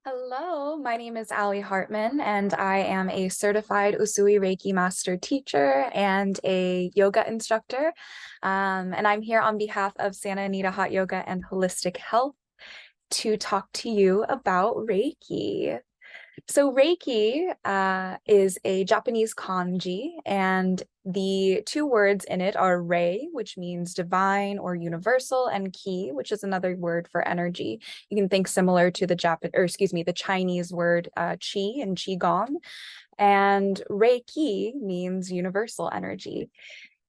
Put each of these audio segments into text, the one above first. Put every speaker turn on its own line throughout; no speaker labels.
Hello, my name is Aly Hartman, and I am a certified Usui Reiki master teacher and a yoga instructor. And I'm here on behalf of Santa Anita Hot Yoga and Holistic Health to talk to you about Reiki. So Reiki is a Japanese kanji, and the two words in it are rei, which means divine or universal, and ki, which is another word for energy. You can think similar to the Chinese word qi and qigong. And reiki means universal energy.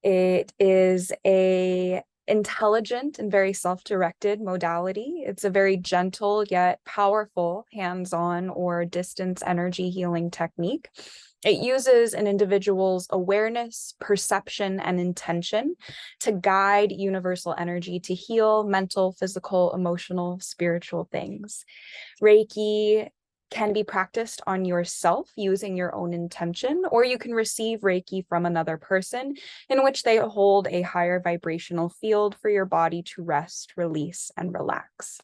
It is a intelligent and very self-directed modality. It's a very gentle yet powerful hands-on or distance energy healing technique. It uses an individual's awareness, perception, and intention to guide universal energy to heal mental, physical, emotional, spiritual things. Reiki can be practiced on yourself using your own intention, or you can receive Reiki from another person in which they hold a higher vibrational field for your body to rest, release, and relax.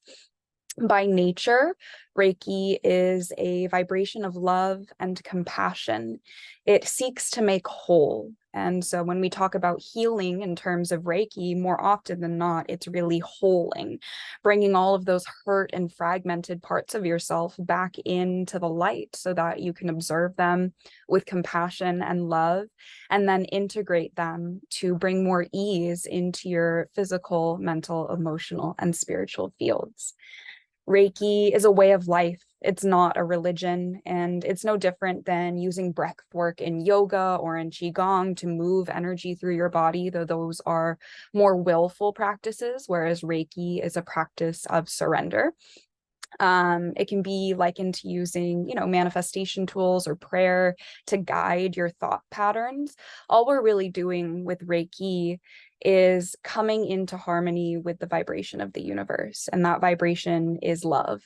By nature, Reiki is a vibration of love and compassion. It seeks to make whole. And so when we talk about healing in terms of Reiki, more often than not, it's really wholing, bringing all of those hurt and fragmented parts of yourself back into the light so that you can observe them with compassion and love, and then integrate them to bring more ease into your physical, mental, emotional, and spiritual fields. Reiki is a way of life. It's not a religion, and it's no different than using breath work in yoga or in Qigong to move energy through your body, though those are more willful practices, whereas Reiki is a practice of surrender. It can be likened to using, manifestation tools or prayer to guide your thought patterns. All we're really doing with Reiki is coming into harmony with the vibration of the universe, and that vibration is love.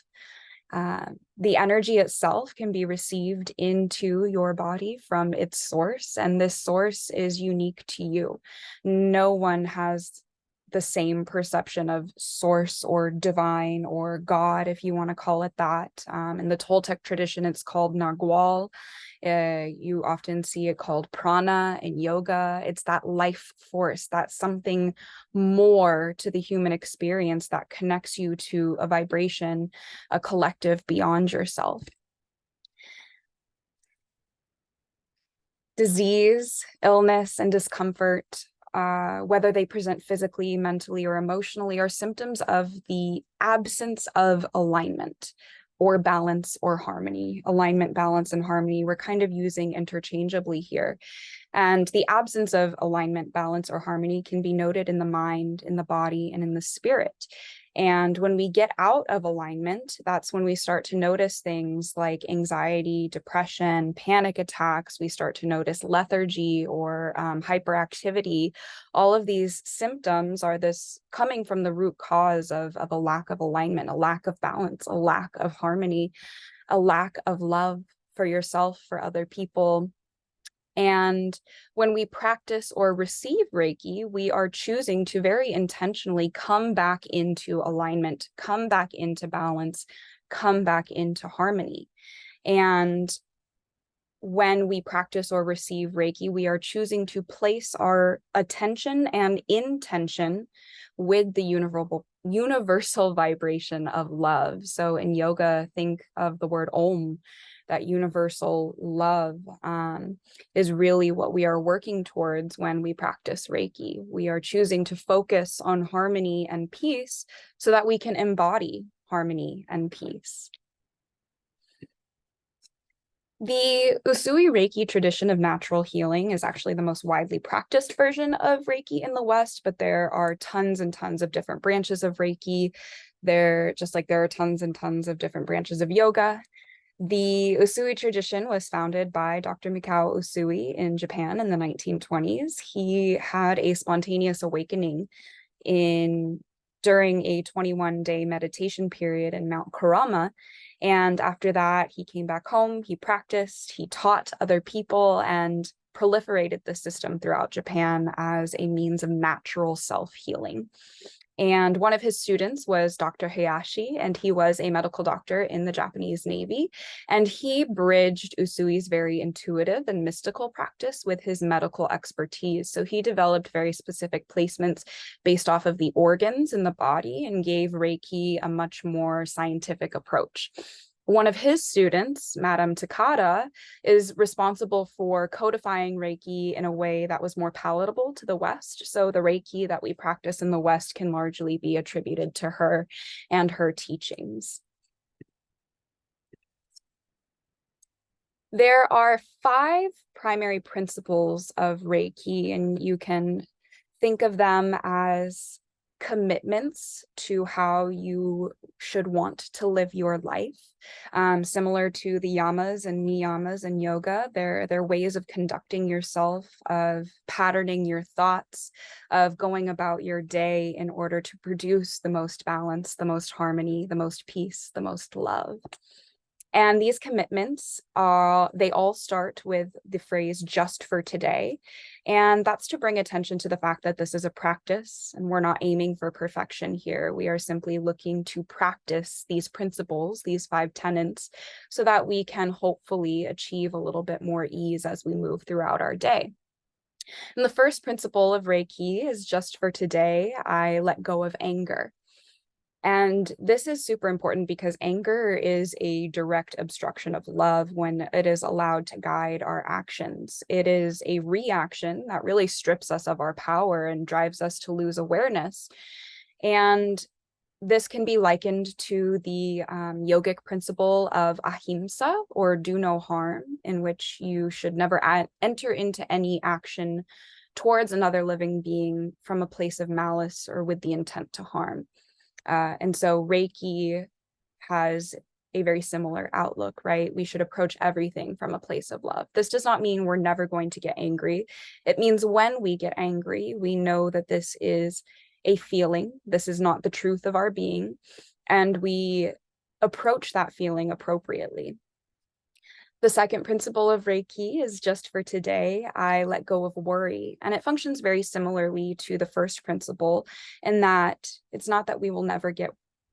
The energy itself can be received into your body from its source, and this source is unique to you. No one has the same perception of source or divine or God, if you want to call it that. In the Toltec tradition, it's called Nagual. You often see it called prana in yoga. It's that life force, that's something more to the human experience that connects you to a vibration, a collective beyond yourself. Disease, illness, and discomfort, whether they present physically, mentally, or emotionally, are symptoms of the absence of alignment or balance or harmony. Alignment, balance, and harmony, we're kind of using interchangeably here. And the absence of alignment, balance, or harmony can be noted in the mind, in the body, and in the spirit. And when we get out of alignment, that's when we start to notice things like anxiety, depression, panic attacks. We start to notice lethargy or hyperactivity. All of these symptoms are this coming from the root cause of a lack of alignment, a lack of balance, a lack of harmony, a lack of love for yourself, for other people. And when we practice or receive Reiki, we are choosing to very intentionally come back into alignment, come back into balance, come back into harmony. And when we practice or receive Reiki, we are choosing to place our attention and intention with the universal vibration of love. So in yoga, think of the word Om. That universal love is really what we are working towards when we practice Reiki. We are choosing to focus on harmony and peace so that we can embody harmony and peace. The Usui Reiki tradition of natural healing is actually the most widely practiced version of Reiki in the West, but there are tons and tons of different branches of Reiki. Just like there are tons and tons of different branches of yoga. The Usui tradition was founded by Dr. Mikao Usui in Japan in the 1920s. He had a spontaneous awakening during a 21-day meditation period in Mount Kurama. And after that, he came back home, he practiced, he taught other people, and proliferated the system throughout Japan as a means of natural self-healing. And one of his students was Dr. Hayashi, and he was a medical doctor in the Japanese Navy. And he bridged Usui's very intuitive and mystical practice with his medical expertise. So he developed very specific placements based off of the organs in the body and gave Reiki a much more scientific approach. One of his students, Madame Takada, is responsible for codifying Reiki in a way that was more palatable to the West. So the Reiki that we practice in the West can largely be attributed to her and her teachings. There are 5 primary principles of Reiki, and you can think of them as commitments to how you should want to live your life. Similar to the yamas and niyamas in yoga, they're ways of conducting yourself, of patterning your thoughts, of going about your day in order to produce the most balance, the most harmony, the most peace, the most love. And these commitments they all start with the phrase "just for today." And that's to bring attention to the fact that this is a practice and we're not aiming for perfection here. We are simply looking to practice these principles, these 5 tenets, so that we can hopefully achieve a little bit more ease as we move throughout our day. And the first principle of Reiki is "just for today, I let go of anger." And this is super important because anger is a direct obstruction of love when it is allowed to guide our actions. It is a reaction that really strips us of our power and drives us to lose awareness. And this can be likened to the yogic principle of ahimsa, or do no harm, in which you should never enter into any action towards another living being from a place of malice or with the intent to harm. And so Reiki has a very similar outlook, right? We should approach everything from a place of love. This does not mean we're never going to get angry. It means when we get angry, we know that this is a feeling. This is not the truth of our being. And we approach that feeling appropriately. The second principle of Reiki is "just for today, I let go of worry." And it functions very similarly to the first principle in that it's not that we will never get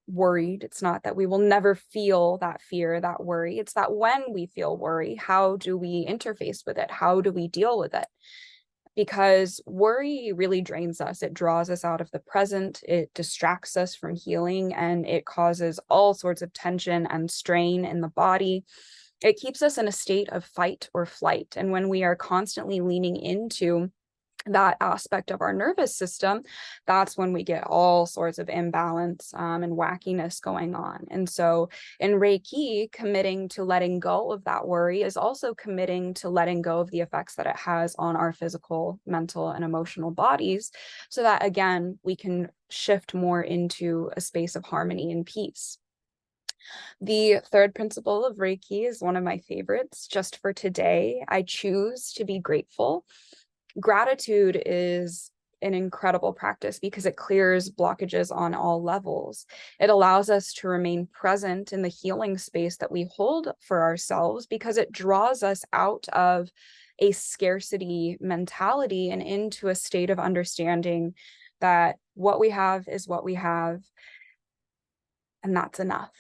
worried. It's not that we will never feel that fear, that worry. It's that when we feel worry, how do we interface with it? How do we deal with it? Because worry really drains us. It draws us out of the present. It distracts us from healing, and it causes all sorts of tension and strain in the body. It keeps us in a state of fight or flight. And when we are constantly leaning into that aspect of our nervous system, that's when we get all sorts of imbalance and wackiness going on. And so in Reiki, committing to letting go of that worry is also committing to letting go of the effects that it has on our physical, mental, and emotional bodies, so that, again, we can shift more into a space of harmony and peace. The third principle of Reiki is one of my favorites. "Just for today, I choose to be grateful." Gratitude is an incredible practice because it clears blockages on all levels. It allows us to remain present in the healing space that we hold for ourselves because it draws us out of a scarcity mentality and into a state of understanding that what we have is what we have, and that's enough.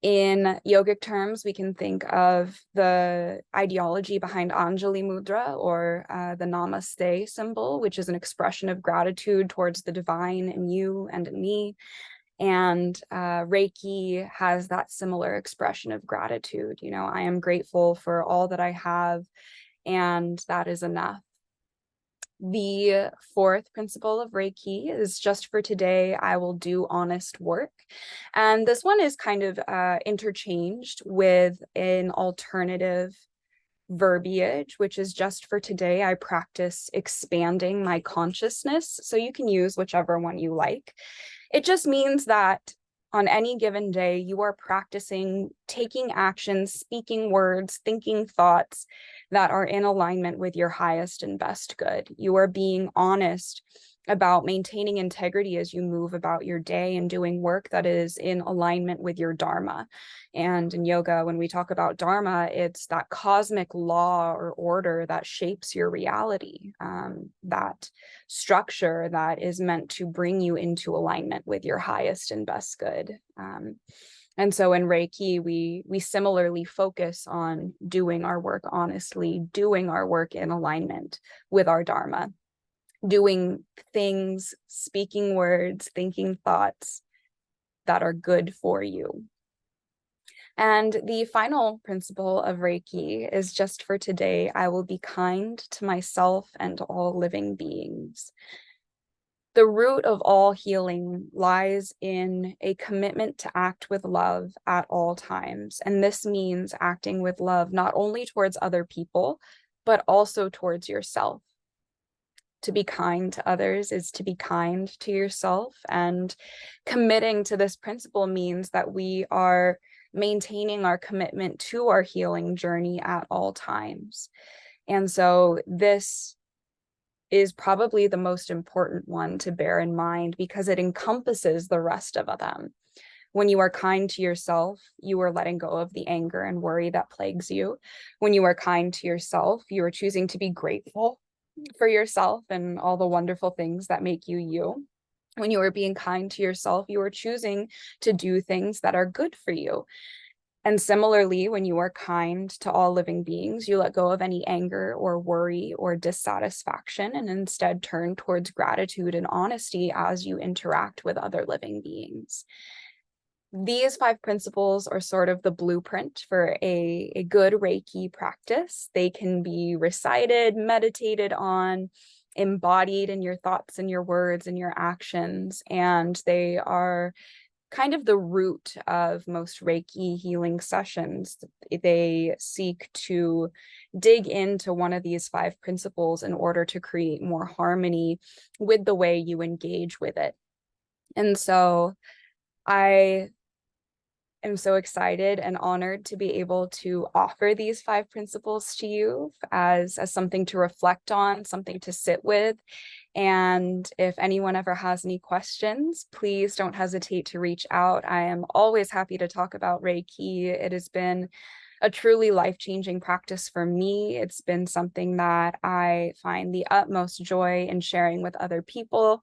In yogic terms, we can think of the ideology behind Anjali Mudra, or the Namaste symbol, which is an expression of gratitude towards the divine in you and in me. And Reiki has that similar expression of gratitude. You know, I am grateful for all that I have, and that is enough. The fourth principle of Reiki is "just for today, I will do honest work." And this one is kind of interchanged with an alternative verbiage, which is "just for today, I practice expanding my consciousness." So you can use whichever one you like. It just means that on any given day, you are practicing taking actions, speaking words, thinking thoughts that are in alignment with your highest and best good. You are being honest about maintaining integrity as you move about your day and doing work that is in alignment with your dharma. And in yoga, when we talk about dharma, it's that cosmic law or order that shapes your reality, that structure that is meant to bring you into alignment with your highest and best good. And so in Reiki, we similarly focus on doing our work honestly, doing our work in alignment with our dharma, doing things, speaking words, thinking thoughts that are good for you. And the final principle of Reiki is just for today, I will be kind to myself and to all living beings. The root of all healing lies in a commitment to act with love at all times. And this means acting with love not only towards other people, but also towards yourself. To be kind to others is to be kind to yourself. And committing to this principle means that we are maintaining our commitment to our healing journey at all times. And so this is probably the most important one to bear in mind because it encompasses the rest of them. When you are kind to yourself, you are letting go of the anger and worry that plagues you. When you are kind to yourself, you are choosing to be grateful for yourself and all the wonderful things that make you you. When you are being kind to yourself, you are choosing to do things that are good for you. And similarly, when you are kind to all living beings, you let go of any anger or worry or dissatisfaction and instead turn towards gratitude and honesty as you interact with other living beings. These 5 principles are sort of the blueprint for a good Reiki practice. They can be recited, meditated on, embodied in your thoughts and your words and your actions, and they are kind of the root of most Reiki healing sessions. They seek to dig into one of these 5 principles in order to create more harmony with the way you engage with it. And so I am so excited and honored to be able to offer these 5 principles to you as something to reflect on, something to sit with. And if anyone ever has any questions, please don't hesitate to reach out. I am always happy to talk about Reiki. It has been a truly life-changing practice for me. It's been something that I find the utmost joy in sharing with other people.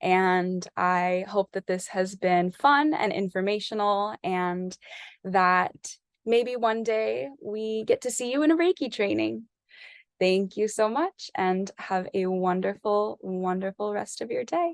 And I hope that this has been fun and informational, and that maybe one day we get to see you in a Reiki training. Thank you so much and have a wonderful, wonderful rest of your day.